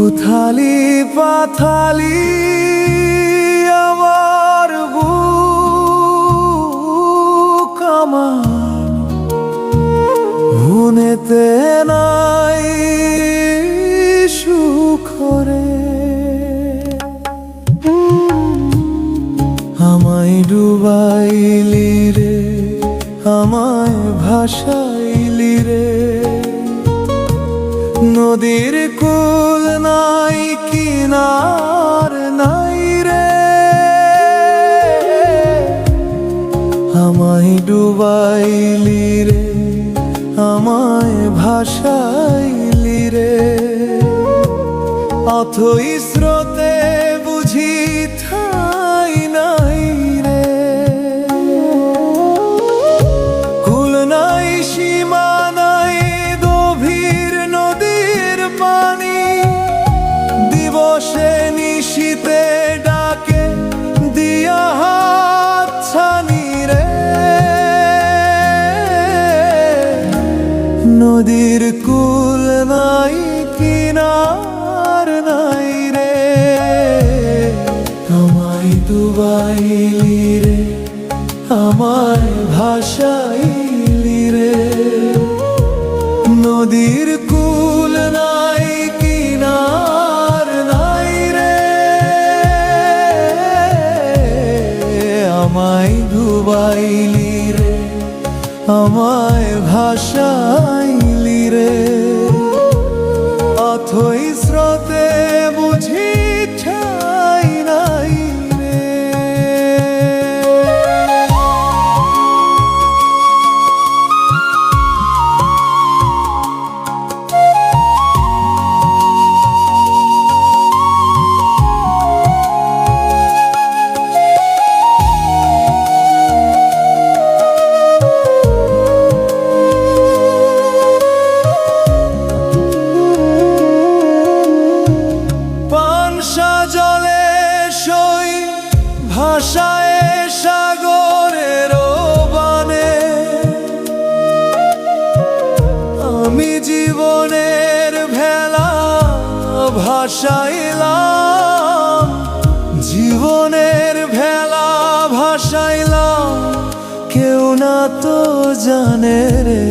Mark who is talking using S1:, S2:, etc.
S1: উথালি পাথালি আমার বুক আমার হুনেতে নাই সুখরে আমায় ডুবাইলি রে আমায় ভাসাইলি রে নদীর কুল নাই কিনার নাই রে আমায় ডুবাইলি রে আমায় ভাসাইলি রে অথই স্রোতে বুঝি ঠাই নাই রে কুল নাই সীমা নাই গভীর নদীর পানি দিবসে নিশীতে ডাকে দিয়া হাত ছানি রে নদীর কুল নাই কিনার নাই রে আমায় ডুবাইলি রে আমায় ভাসাইলি রে নদীর কুল নাই কিনার নাই রে আমায় ডুবাইলি রে আমায় ভাসাইলি রে অথই স্রোতে বুঝি ঠাই নাই রে জলে সই ভাষায় সাগরের বানে আমি জীবনের ভেলা ভাসাইলাম জীবনের ভেলা ভাসাইলাম কেউ না তো জানে রে